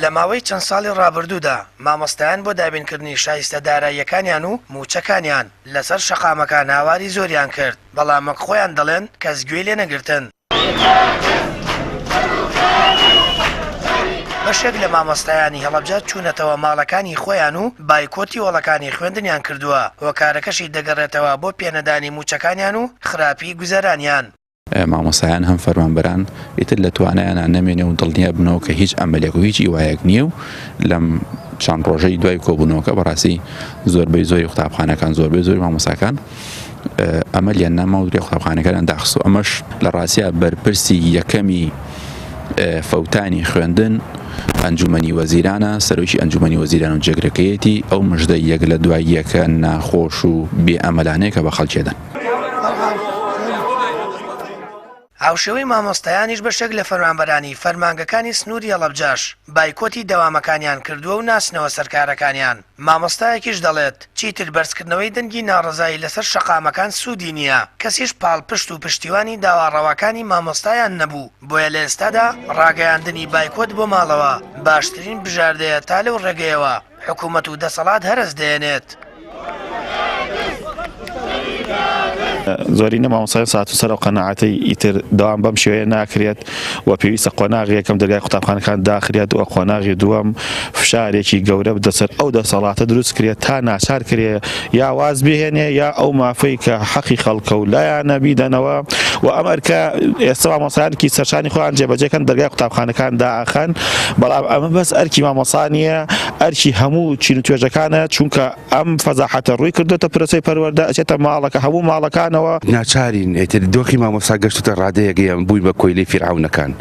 لە ماوەی چەند ساڵی ڕابردوودا مامۆستایان بۆ دابینکردنی شایستە داراییەکانیان و موچەکانیان لەسەر شەقامەکان هاواری زۆریان کرد، بەڵام خۆیان دەڵێن کەس گوێ لێ نەگرتن. بەشێک لە مامۆستایانی هەڵەبجات چوونەتەوە ماڵەکانی خۆیان و بایکۆتی وەڵەکانی خوێندنیان کردووە، هۆکارەکەشی دەگەڕێتەوە بۆ پێنەدانی موچەکانیان و خراپی گوزەرانیان. مامۆستایان هەم فەرمانبەران ئیتر لە توانایانان نەمێنێ و دڵنیا بنەوە کە هیچ ئەمەلێک و هیچ ئیوایەک نییە و لەم چەند ڕۆژەی دوای کۆبوونەوەکە بەڕاستی زۆربەی زۆری قوتابخانەکان زۆربەی زۆری مامۆستاکان ئەمەلیان نەماوە قوتابخانەکان داخست و ئەمەش لە ڕاستیە بەرپرسی یەکەمی فەوتانی خوێندن ئەنجومەنی وەزیرانە، سەرۆکی ئەنجومەنی وەزیران و جێگرەکەیەتی ئەو مژدە یەک لە دوای یەکە ناخۆش و بێ ئەمەلانەیە کە بە خەڵکێدەن. هاوشێوەی مامۆستایانیش بەشێک لە فەرمانبەرانی فەرمانگەکانی سنووری هەڵەبجاش بایکۆتی دەوامەکانیان کردووە و ناسنەوە سەرکارەکانیان. مامۆستایەکیش دەڵێت چیتر بەرزکردنەوەی دەنگی ناڕزایی لەسەر شەقامەکان سوودی نییە، کەسیش پاڵپشت و پشتیوانی داواڕەوەکانی مامۆستایان نەبوو، بۆیە لە ئێستادا ڕاگەیاندنی بایکۆت بۆ ماڵەوە باشترین بژاردەیە تا لەو ڕێگەیەوە حکوومەت و دەسەڵات هەرس دێنێت. زۆرینە مامۆستایان ساتو سەر و قەناعەتی ئیتر داوام بەم شێوەیە ناکرێت و پێویستە قۆناغی یەکەم دەرگای قوتابخانەکان داخرێت و قۆناغی دووەم فشارێکی گەورە بدەسەر ئەو دەسەڵاتە دروست کرێت تا ناچار کرێ یا واز بهێنێ یا ئەو مافەی کە حەقی خەڵکە و لایەنە بیدەنەوە و ئەمەرکە ئێستا مامۆستایانێکی سەرشانی خۆیان جێبەجێکەن دەرگای قوتابخانەکان داخەن، بەڵام ئەمە بەس ئەرکی مامۆستا نیە، ئەرکی هەموو چین و توێژەکانە، چونکە ئەم فەزاحەتە ڕووی کردوتە پرۆسەی پەروەردە ئەچێتە ماڵەکە هەموو ماڵەکانەوە. ناچارین ئێتر دۆخی مامۆستا گەشتوتە ڕادەیەگەیان بووی بە کۆیلەی فیرعەونەکان،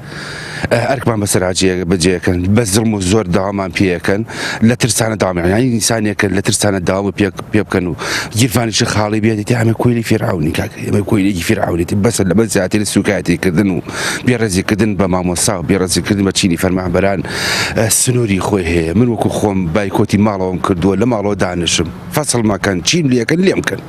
ئەرکمان بەسەراجەیە بەجێەکەن، بە زڵم و زۆر داوامان پێەکەن، لە ترسانە داوامیان ینی ئینسانێکە لە ترسانە داوا پێ بکەن و گیرفانیش خاڵی بێتی ئەمە کۆیلی فیرعەونی کاکە ئێمە کۆیلێکی فیرعەونێتی بەسەر لەبەر زیاتر لە سوکایەتیکردن و بێڕێزیکردن بە مامۆستا و بێڕێزیکردن بە چینی فەرمانبەران سنووری خۆی هەیە. من وەکو خۆم بایکۆتی ماڵەوەم کردووە، لە ماڵەوە دانشم، فەسڵ مەکەن، چیم لێکەن لێم کەن.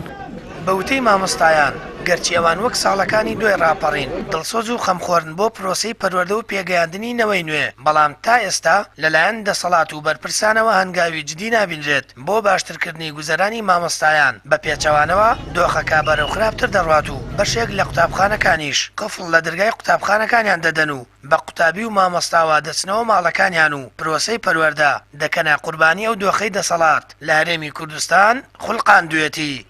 بەوتەی مامۆستایان گەرچی ئەوان وەک ساڵەکانی دوێ ڕاپەڕین دڵسۆز و خەمخۆرن بۆ پرۆسەی پەروەردە و پێگەیاندنی نەوەی نوێ، بەڵام تا ئێستا لەلایەن دەسەڵات و بەرپرسانەوە هەنگاوی جدی نابینرێت بۆ باشترکردنی گوزەرانی مامۆستایان. بە پێچەوانەوە دۆخەکە بەرەو خراپتر دەڕوات و بەشێک لە قوتابخانەکانیش قفڵ لە دەرگای قوتابخانەکانیان دەدەن و بە قوتابی و مامۆستاوە دەچنەوە ماڵەکانیان و پرۆسەی پەروەردە دەکەنە قوربانی ئەو دۆخەی دەسەڵات لە هەرێمی کوردستان خوڵقان دوێتی.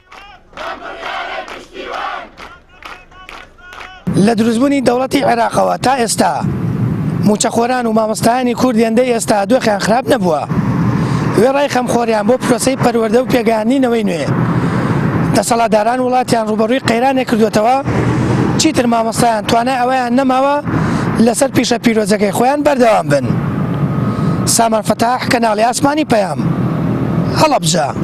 لە دروستبوونی دەوڵەتی عێراقەوە تا ئێستا موچەخۆران و مامۆستایانی کورد هێندەی ئێستا دۆخیان خراپ نەبووە، وێڕای خەمخۆریان بۆ پرۆسەی پەروەردە و پێگەیاندنەوەی نوێ. دەسەڵاتداران وڵاتیان ڕوبەڕووی قەیرانێک کردوێتەوە، چیتر مامۆستایان توانای ئەوەیان نەماوە لەسەر پیشە پیرۆزەکەی خۆیان بەردەوام بن. سامان فەتاح، کەناڵی ئاسمانی پەیام، هەڵەبجە.